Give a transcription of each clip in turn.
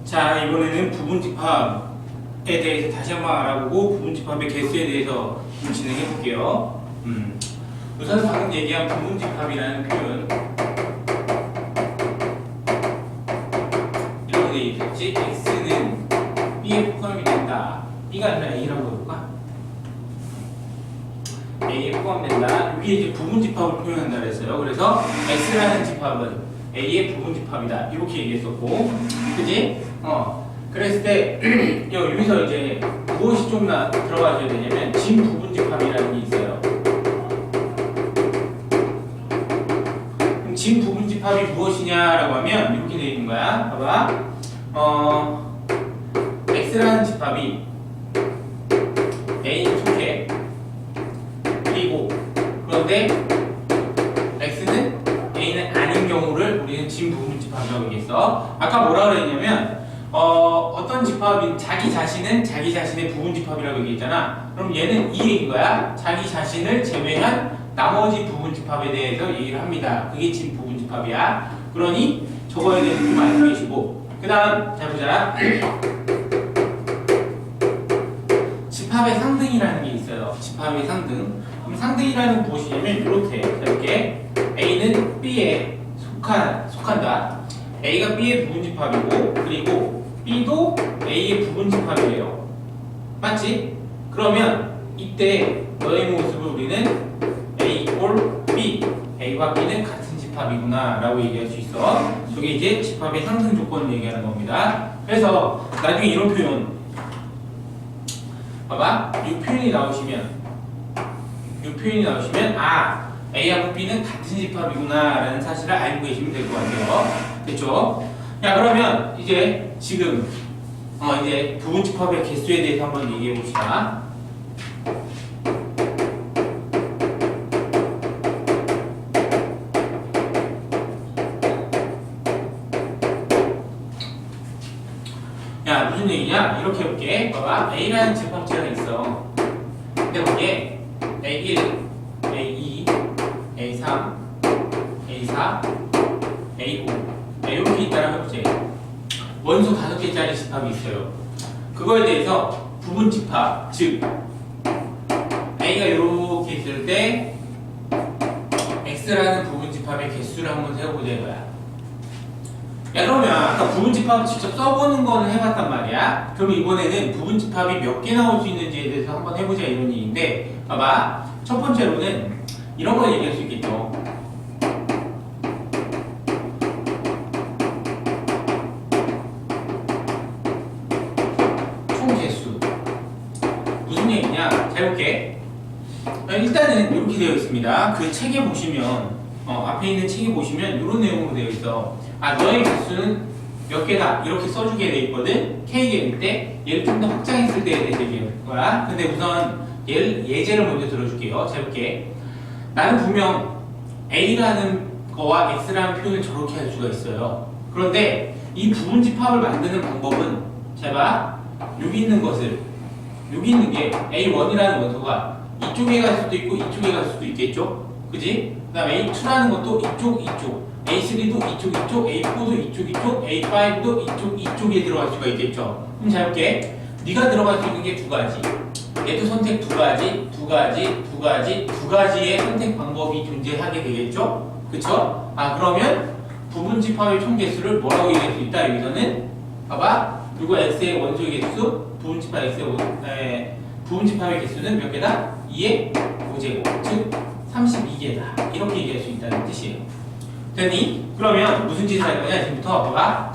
자, 이번에는 부분집합에 대해서 다시 한번 알아보고 부분집합의 개수에 대해서 좀 진행해 볼게요. 우선 방금 얘기한 부분집합이라는 표현 이렇게 돼 있겠지? x는 b에 포함이 된다. b가 아니라 a라고 해볼까? a에 포함된다. 여기 이제 부분집합을 표현한다 그랬어요. 그래서 x라는 집합은 a의 부분집합이다. 이렇게 얘기했었고, 그지? 그랬을 때 여기서 이제 무엇이 좀 들어가줘야 되냐면 진 부분집합이라는 게 있어요. 그럼 진 부분집합이 무엇이냐라고 하면 이렇게 되어 있는 거야. 봐봐. x라는 집합이 a는 속해. 그리고 그런데 x는 a는 아닌 경우를 우리는 진 부분집합이라고 얘기했어. 아까 뭐라 그랬냐면 어떤 집합인 자기 자신은 자기 자신의 부분집합이라고 얘기했잖아. 그럼 얘는 이 얘기인 거야. 자기 자신을 제외한 나머지 부분집합에 대해서 얘기를 합니다. 그게 진 부분집합이야. 그러니 저거에 대해서 좀 알고 계시고, 그 다음 잘 보자. 집합의 상등이라는 게 있어요. 집합의 상등. 그럼 상등이라는 건 무엇이냐면 이렇게 A는 B에 속한다. A가 B의 부분집합이고, 그리고 B도 A의 부분집합이에요. 맞지? 그러면 이때 너의 모습을 우리는 A 이꼴 B, A와 B는 같은 집합이구나 라고 얘기할 수 있어. 저게 이제 집합의 상승 조건을 얘기하는 겁니다. 그래서 나중에 이런 표현 봐봐. 이 표현이 나오시면 A하고 B는 같은 집합이구나 라는 사실을 알고 계시면 될 것 같아요. 됐죠? 자, 그러면 이제 지금 이제 부분집합의 개수에 대해서 한번 얘기해 봅시다. 야, 무슨 얘기냐? 이렇게 해볼게. 봐봐. A라는 집합체가 있어. 근데 거기에 A1, A2, A3, A4, A5 이렇게 있다라고 해보세요. 원소 5개짜리 집합이 있어요. 그거에 대해서 부분집합, 즉 A가 이렇게 있을 때 X라는 부분집합의 개수를 한번 세워보자 이거야. 야, 그러면 아까 부분집합 직접 써보는 거는 해봤단 말이야. 그럼 이번에는 부분집합이 몇 개 나올 수 있는지에 대해서 한번 해보자 이런 얘기인데, 봐봐. 첫 번째로는 이런 걸 얘기할 수 있겠죠. 총개수. 무슨 얘기냐? 잘 볼게. 일단은 이렇게 되어 있습니다. 그 책에 보시면 앞에 있는 책에 보시면 이런 내용으로 되어 있어. 너의 개수는 몇 개다 이렇게 써주게 되어 있거든. K개일 때 얘를 좀 더 확장했을 때에 대해서 얘기할 거야. 근데 우선 예제를 먼저 들어줄게요. 잘 볼게. 나는 분명 A라는 거와 X라는 표현을 저렇게 할 수가 있어요. 그런데 이 부분집합을 만드는 방법은, 잘 봐. 여기 있는 게 A1이라는 원소가 이쪽에 갈 수도 있고 이쪽에 갈 수도 있겠죠? 그지? 그 다음에 A2라는 것도 이쪽 A3도 이쪽 A4도 이쪽 A5도 이쪽에 들어갈 수가 있겠죠? 그럼 잘 볼게. 네가 들어갈 수 있는 게 두 가지. 얘도 선택 두 가지의 선택 방법이 존재하게 되겠죠? 그쵸? 그러면 부분집합의 총개수를 뭐라고 얘기할 수 있다? 여기서는 봐봐. 그리고 X의 원소의 개수, 부분집합의 개수는 몇 개다? 2의 5제곱, 즉 32개다. 이렇게 얘기할 수 있다는 뜻이에요. 됐니? 그러면 무슨 짓을 할 거냐? 지금부터 봐봐.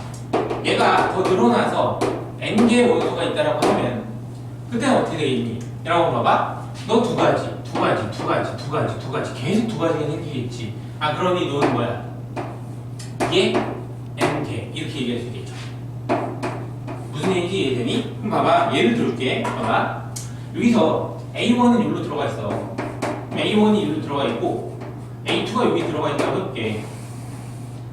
얘가 더 늘어나서 n개의 원소가 있다라고 하면 그때는 어떻게 되겠니? 라고 봐봐. 너 두 가지 계속 두 가지가 생기겠지. 그러니 너는 뭐야? 이게 n개 이렇게 얘기할 수 있겠죠. 무슨 얘기인지 이해되니? 그럼 봐봐. 예를 들게. 봐봐. 여기서 A1은 여기로 들어가 있어. A1이 여기로 들어가 있고 A2가 여기 들어가 있다고 해볼게.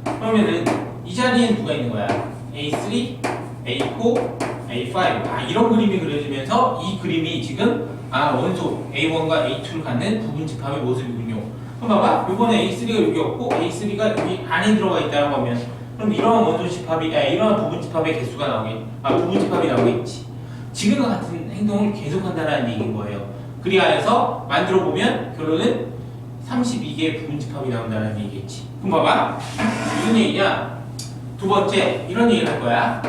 그러면은 이 자리엔 누가 있는 거야? A3, A4, A5. 이런 그림이 그려지면서 이 그림이 지금 원소 A1과 A2를 갖는 부분집합의 모습이군요. 그럼 봐봐. 이번에 A3가 여기 없고 A3가 여기 안에 들어가 있다고 하면 그럼 이러한 원소 집합이, 이러한 부분 집합의 개수가 부분 집합이 나오겠지. 지금과 같은 행동을 계속한다는 얘기인 거예요. 그리하여서 만들어 보면 결론은 32개의 부분 집합이 나온다는 얘기겠지. 그럼 봐봐. 무슨 얘기냐? 두 번째, 이런 얘기를 할 거야.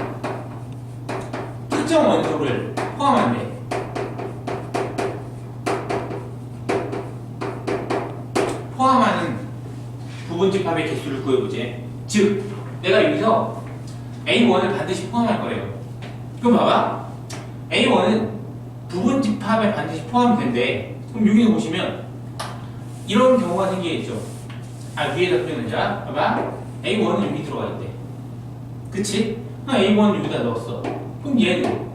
특정 원소를 포함한대. 포함하는 부분 집합의 개수를 구해보지. 즉, 내가 여기서 A1을 반드시 포함할 거래요. 그럼 봐봐. A1은 부분 집합에 반드시 포함이 된대. 그럼 여기서 보시면 이런 경우가 생기겠죠. 위에다 표현하자. 봐봐. A1은 여기 들어가 있대. 그치? 그럼 A1을 여기다 넣었어. 그럼 얘는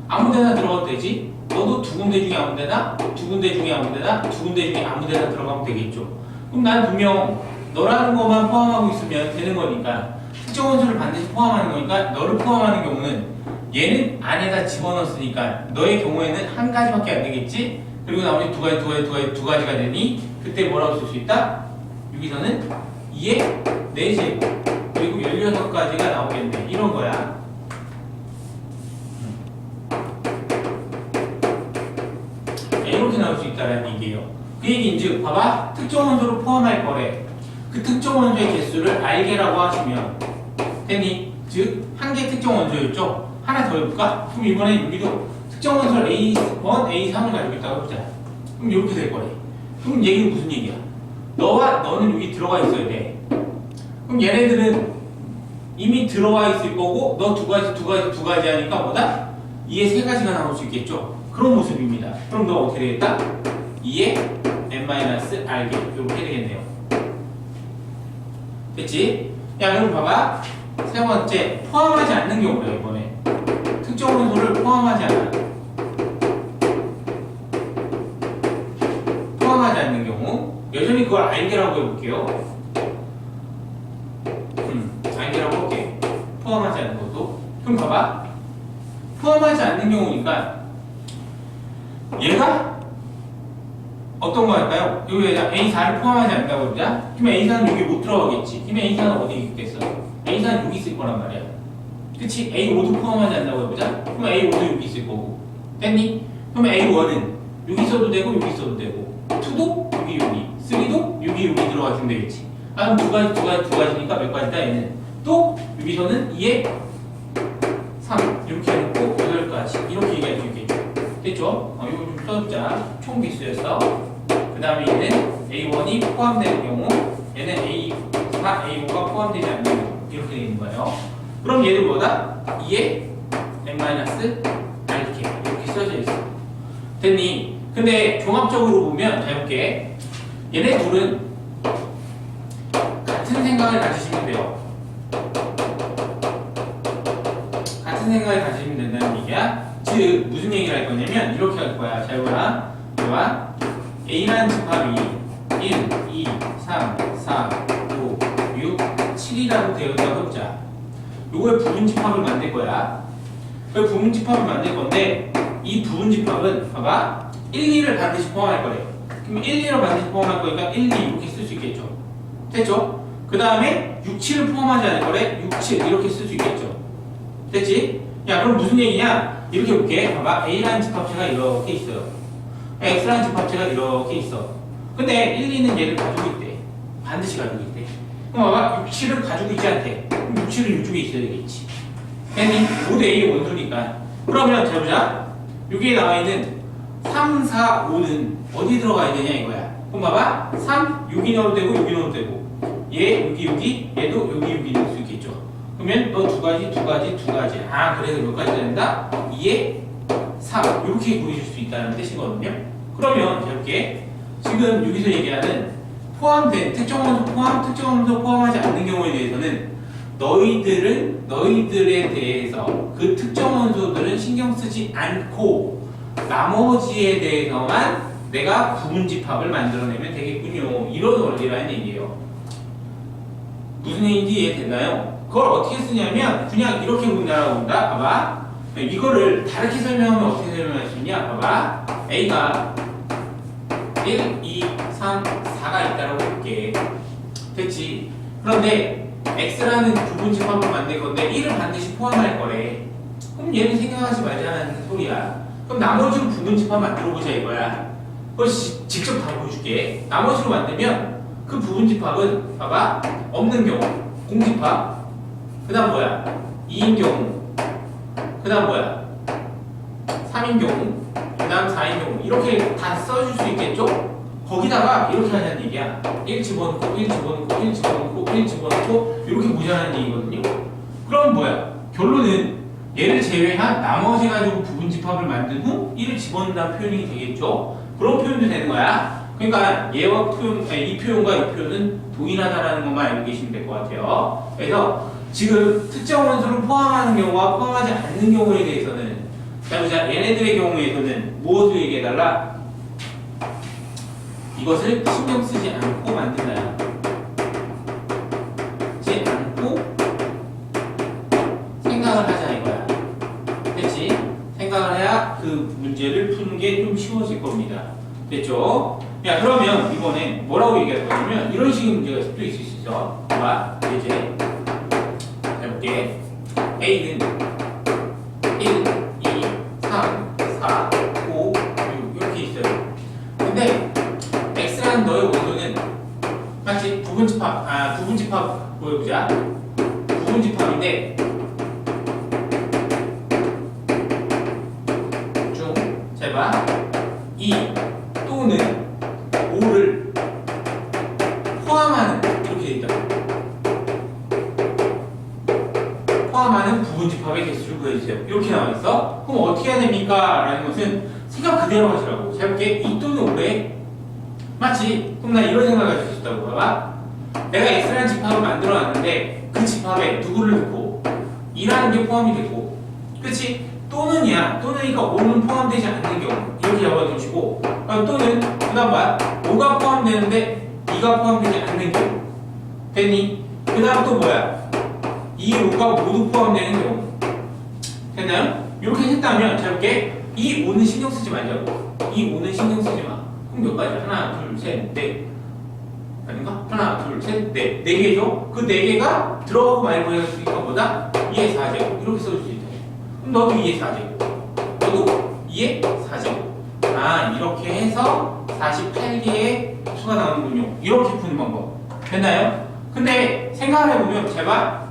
아무 데나 들어가도 되지? 너도 두 군데 중에 아무 데나, 두 군데 중에 아무 데나, 두 군데 중에 아무 데나 들어가면 되겠죠. 그럼 난 분명 너라는 것만 포함하고 있으면 되는 거니까, 특정 원소를 반드시 포함하는 거니까 너를 포함하는 경우는 얘는 안에다 집어넣었으니까 너의 경우에는 한 가지밖에 안 되겠지? 그리고 나머지 두 가지가 되니 그때 뭐라고 쓸 수 있다? 여기서는 2의 4제곱 그리고 16가지가 나오겠네. 이런 거야. 이렇게 나올 수 있다는 얘기예요. 그 얘기인즉 봐봐. 특정 원소를 포함할 거래. 그 특정 원소의 개수를 알게라고 하시면 되니? 즉 한 개 특정 원소였죠? 하나 더 해볼까? 그럼 이번에 여기도 특정 원소를 A1, A3을 가지고 있다고 해보자. 그럼 이렇게 될 거래. 그럼 얘기는 무슨 얘기야? 너와 너는 여기 들어가 있어야 돼. 그럼 얘네들은 이미 들어와 있을 거고 너 두 가지 하니까 뭐다? 2의 3가지가 나올 수 있겠죠? 그런 모습입니다. 그럼 너 어떻게 되겠다? 2의 n-r개 이렇게 되겠네요. 됐지? 야 그럼 봐봐. 세 번째, 포함하지 않는 경우다. 이번에 특정 원소를 포함하지 않아. 포함하지 않는 경우 여전히 그걸 알게라고 해볼게요. 알게라고 할게. 포함하지 않는 것도. 그럼 봐봐. 포함하지 않는 경우니까 얘가 어떤 거 할까요? 여기 A4를 포함하지 않는다고 그러자? 그러면 A4는 여기 못 들어가겠지. 그러면 A4는 어디 있겠어? A4는 여기 있을 거란 말이야. 그치? A5도 포함하지 않는다고 해보자? 그럼 A5도 여기 있을 거고. 됐니? 그러면 A1은 여기 있어도 되고 여기 있어도 되고 2도 여기 3도 여기 들어갔으면 되겠지. 그럼 두 가지니까 몇 가지다 얘는. 또 여기서는 2에 3 이렇게 해놓고 8가지 이렇게 얘기할 수 있겠죠. 됐죠? 이거 좀 써보자. 총 개수였어. 그 다음에 얘는 A1이 포함되는 경우, 얘는 A4, A5가 포함되지 않는 경우 이렇게 되어 있는 거예요. 그럼 얘는 뭐다? 2의 n-rk 이렇게 써져 있어. 됐니? 근데 종합적으로 보면 잘 볼게. 얘네 둘은 같은 생각을 가지시면 돼요. 같은 생각을 가지시면 된다는 얘기야. 즉 무슨 얘기를 할 거냐면 이렇게 할 거야. 잘 봐라. 봐봐. A라는 집합이 1, 2, 3, 4, 5, 6, 7이라고 되어 있다고 해보자. 요거의 부분 집합을 만들 거야. 그 부분 집합을 만들 건데 이 부분 집합은 봐봐. 1, 2를 반드시 포함할 거래요. 그럼 1, 2를 반드시 포함할 거니까 1, 2 이렇게 쓸 수 있겠죠. 됐죠? 그 다음에 6, 7을 포함하지 않을 거래. 6, 7 이렇게 쓸 수 있겠죠. 됐지? 야 그럼 무슨 얘기냐? 이렇게 볼게. 봐봐. A라는 집합체가 이렇게 있어요. X라는 집합체가 이렇게 있어. 근데 1, 2는 얘를 가지고 있대. 반드시 가지고 있대. 그럼 봐봐. 6, 7을 가지고 있지 않대. 그럼 6, 7은 이쪽에 있어야 되겠지. 됐니? 모두 A의 원소니까. 그러면 잘 보자. 여기에 나와 있는 3, 4, 5는 어디 들어가야 되냐 이거야. 그럼 봐봐. 3, 여기 넣어도 되고 여기 넣어도 되고 얘 여기 얘도 여기 넣을 수 있겠죠. 그러면 너 두 가지. 그래서 몇 가지가 된다? 2에 3 이렇게 구해줄 수 있다는 뜻이거든요. 그러면 이렇게 지금 여기서 얘기하는 포함된 특정 원소 포함하지 않는 경우에 대해서는 너희들에 대해서 그 특정 원소들은 신경 쓰지 않고 나머지에 대해서만 내가 부분 집합을 만들어내면 되겠군요. 이런 원리라는 얘기예요. 무슨 얘기인지 이해됐나요? 그걸 어떻게 쓰냐면 그냥 이렇게 본다라고 본다. 봐봐. 이거를 다르게 설명하면 어떻게 설명할 수 있냐? 봐봐. A가 1, 2, 3, 4가 있다라고 볼게. 됐지? 그런데 x라는 부분집합을 만들 건데 1을 반드시 포함할 거래. 그럼 얘는 생각하지 말자는 소리야. 그럼 나머지로 부분집합 만들어보자 이거야. 그걸 직접 다 보여줄게. 나머지로 만들면 그 부분집합은 봐봐. 없는 경우 공집합, 그 다음 뭐야? 2인 경우, 그 다음 뭐야? 3인 경우, 그 다음 4인 경우, 이렇게 다 써줄 수 있겠죠? 거기다가 이렇게 하자는 얘기야. 1 집어넣고 1 집어넣고 1 집어넣고 1 집어넣고 이렇게 보자는 얘기거든요. 그럼 뭐야? 결론은 얘를 제외한 나머지 가지고 부분집합을 만든 후 1을 집어넣는다는 표현이 되겠죠? 그런 표현도 되는 거야. 그러니까 얘와 표현, 이 표현과 이 표현은 동일하다라는 것만 알고 계시면 될 것 같아요. 그래서 지금 특정 원소를 포함하는 경우와 포함하지 않는 경우에 대해서는, 자 보자. 얘네들의 경우에서는 무엇을 얘기해달라? 이것을 신경 쓰지 않고 만든다. 쓰지 않고 생각을 하자 이거야. 됐지? 생각을 해야 그 문제를 푸는 게 좀 쉬워질 겁니다. 됐죠? 야, 그러면 이번에 뭐라고 얘기할 거냐면 이런 식의 문제가 또 있을 수 있어. 봐봐. 이제 해볼게. A는 1, 2, 3, 4, 5, 6 이렇게 있어요. 근데 X라는 너의 원소는 마치 부분집합 보여보자. 부분집합인데 중, 잘 봐. 2 또는 5를 포함하는, 이렇게 돼 있다. 포함하는 부분집합의 개수를 구해주세요. 이렇게 나와 있어. 그럼 어떻게 해야 됩니까? 라는 것은 생각 그대로 하시라고. 자, 이렇게 2 또는 5래. 맞지? 그럼 난 이런 생각을 가질 수 있다고. 봐봐. 내가 X라는 집합을 만들어 놨는데 그 집합에 누구를 넣고 2라는 게 포함이 되고, 그치? 또는이야. 또는이니까 5는 포함되지 않는 경우 이렇게 잡아두시고, 또는 그 다음 봐. 5가 포함되는데 2가 포함되지 않는 경우 됐니? 그 다음 또 뭐야? 2, 5가 모두 포함되는 경우 됐나요? 이렇게 했다면 자 볼게. 이 5는 신경 쓰지 말자고. 이 5는 신경 쓰지 마. 그럼 몇 가지? 하나, 둘, 셋, 넷. 아닌가? 하나, 둘, 셋, 넷. 4개죠? 그 4개가 들어가고 말고 했으니까 뭐다? 2의 4제곱. 이렇게 써줄 수 있다. 그럼 너도 2의 4제곱. 너도 2의 4제곱. 아, 이렇게 해서 48개의 수가 나오는군요. 이렇게 푸는 방법. 됐나요? 근데 생각을 해보면 제발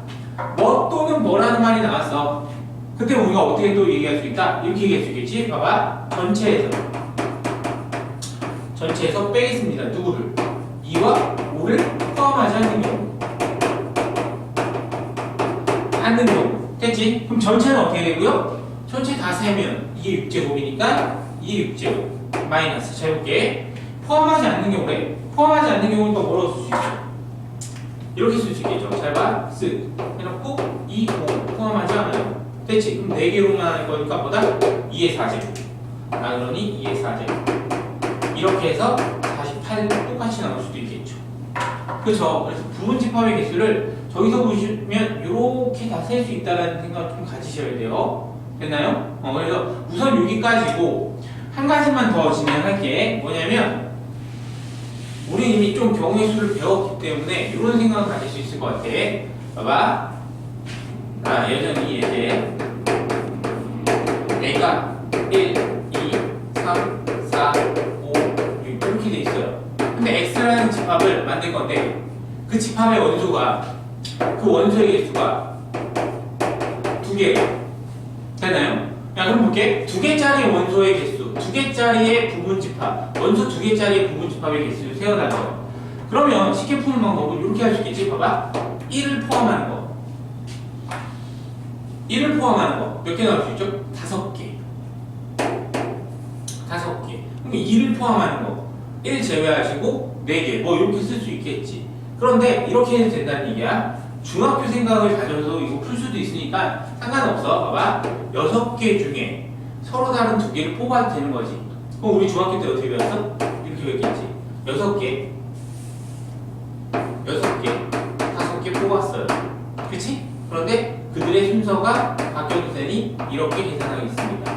뭐 또는 뭐라는 말이 나왔어. 그때 우리가 어떻게 또 얘기할 수 있다? 이렇게 얘기할 수 있겠지? 봐봐. 전체에서 빼겠습니다. 누구를? 2와 5를 포함하지 않는 경우. 않는 경우. 됐지? 그럼 전체는 어떻게 되고요? 전체 다 세면 이게 6제곱이니까 이게 6제곱. 마이너스. 자, 해볼게. 포함하지 않는 경우래. 포함하지 않는 경우니까 뭐라고 쓸 수 있어? 이렇게 쓸 수 있겠죠. 잘 봐. 해놓고 2, 5 포함하지 않아요. 됐지? 그럼 4개로만 할 거니까 뭐다? 2의 4제곱. 그러니 2의 4제곱. 이렇게 해서 48 똑같이 나올 수도 있겠죠. 그렇죠? 그래서 부분집합의 개수를 저기서 보시면 이렇게 다 셀 수 있다는 생각 좀 가지셔야 돼요. 됐나요? 그래서 우선 여기까지고 한 가지만 더 진행할게. 뭐냐면 우리 이미 좀 경우의 수를 배웠기 때문에 이런 생각을 가질 수 있을 것 같아. 봐봐. 여전히 이제 A가 1, 2, 3, 4, 5, 6 이렇게 돼 있어요. 근데 X라는 집합을 만들 건데 그 집합의 원소가, 그 원소의 개수가 2개예요. 되나요? 야, 그럼 볼게. 2개짜리 원소의 개수, 2개짜리의 부분집합, 원소 2개짜리의 부분집합의 개수를 세워놔요. 그러면 쉽게 푸는 방법은 이렇게 할 수 있겠지? 봐봐. 1을 포함하는 거. 1을 포함하는 거. 몇 개 나올 수 있죠? 5개. 5개. 그럼 2를 포함하는 거. 1 제외하시고 4개. 뭐 이렇게 쓸 수 있겠지. 그런데 이렇게 해도 된다는 얘기야. 중학교 생각을 가져서 이거 풀 수도 있으니까 상관없어. 봐봐. 6개 중에 서로 다른 2개를 뽑아도 되는 거지. 그럼 우리 중학교 때 어떻게 배웠어? 이렇게 배웠겠지. 6개, 5개 뽑았어요. 그치? 그런데 그들의 순서가 바뀌어도 되니 이렇게 계산하겠습니다.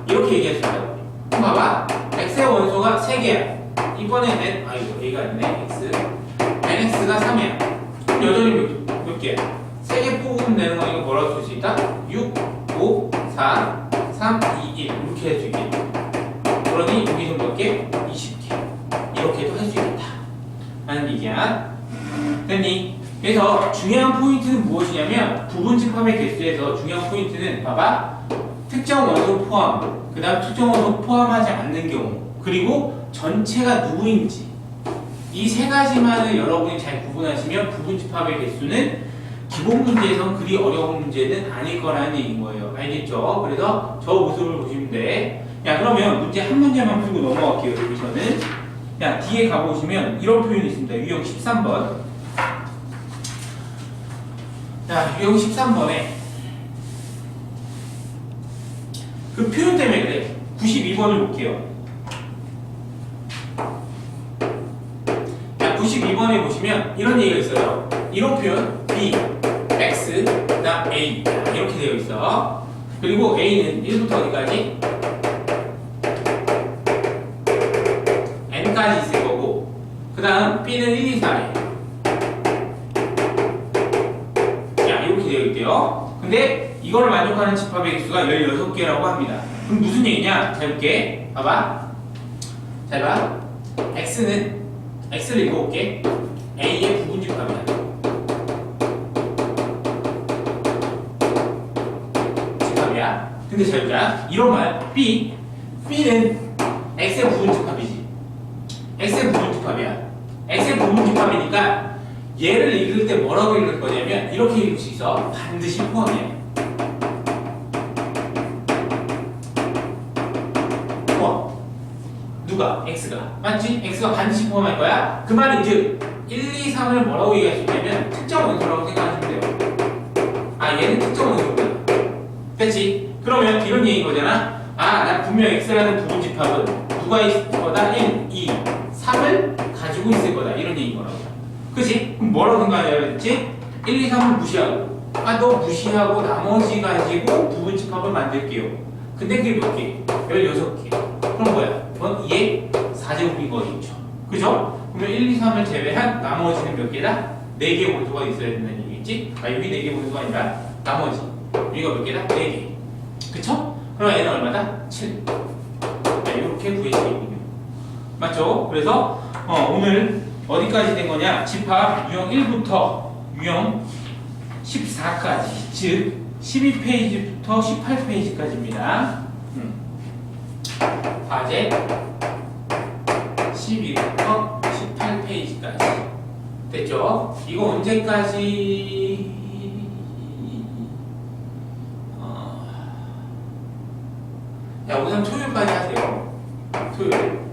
이렇게 얘기할 수 있다고. 그럼 봐봐. x의 원소가 3개야. 이번에는 A가 있네. X. nx가 3이야. 그럼 여전히 몇 개야? 3개 뽑으면 되는 거니까 뭐라고 쓸 수 있다? 6, 5, 4, 3, 2, 1 이렇게 할 수 있겠다. 그러니 여기서 몇 개? 20개. 이렇게도 할 수 있겠다 라는 얘기야. 됐니? 그래서 중요한 포인트는 무엇이냐면 부분집합의 개수에서 중요한 포인트는 봐봐. 특정 원소 포함, 그 다음 특정 원소 포함하지 않는 경우, 그리고 전체가 누구인지 이 세 가지만을 여러분이 잘 구분하시면 부분집합의 개수는 기본 문제에선 그리 어려운 문제는 아닐 거라는 얘기인 거예요. 알겠죠? 그래서 저 모습을 보시면 돼. 야, 그러면 문제 한 문제만 풀고 넘어갈게요. 여기서는. 야, 뒤에 가보시면 이런 표현이 있습니다. 유형 13번. 자, 유형 13번에 그 표현 때문에 그래. 92번을 볼게요. 자, 92번에 보시면 이런 얘기가 있어요. 이런 표현 B, X, 그 다음 A 이렇게 되어 있어. 그리고 A는 1부터 어디까지? N까지 있을 거고, 그 다음 B는 1, 2, 4에 이렇게 되어 있대요. 근데 이걸 만족하는 집합의 개수가 16개라고 합니다. 그럼 무슨 얘기냐? 잘 볼게. 봐봐. 잘 봐. X를 읽어볼게. A의 부분집합이야. 집합이야. 근데 잘 보자. 이런 말. B는 X의 부분집합이지. X의 부분집합이야. X의 부분집합이니까 얘를 읽을 때 뭐라고 읽을 거냐면 이렇게 읽을 수 있어. 반드시 포함이야. 포함. 누가? X가. 맞지? X가 반드시 포함할 거야. 그 말은 이제 1, 2, 3을 뭐라고 얘기할 수 있냐면 특정 원소라고 생각하시면 돼요. 아, 얘는 특정 원소구나. 됐지? 그러면 이런 얘기인 거잖아. 아, 난 분명 X라는 부분집합은 누가 있을 거다? 1, 2, 3을 가지고 있을 거다. 이런 얘기인 거라고. 그치? 그럼 뭐라고 생각해야 되지? 1, 2, 3을 무시하고, 아, 너 무시하고 나머지 가지고 부분집합을 만들게요. 근데 그게 몇 개? 16개. 그럼 뭐야? 그건 2의 4제곱인 거겠죠. 그죠? 그러면 1, 2, 3을 제외한 나머지는 몇 개다? 4개 원소가 있어야 된다는 얘기겠지? 아, 여기 4개 원소가 아니라 나머지. 여기가 몇 개다? 4개. 그쵸? 그럼 얘는 얼마다? 7. 자, 이렇게 구해지겠군요. 맞죠? 그래서 오늘 어디까지 된 거냐? 집합 유형 1부터 유형 14까지, 즉 12페이지부터 18페이지까지입니다. 과제 12부터 18페이지까지 됐죠? 이거 언제까지? 자, 우선 토요일까지 하세요. 토요일.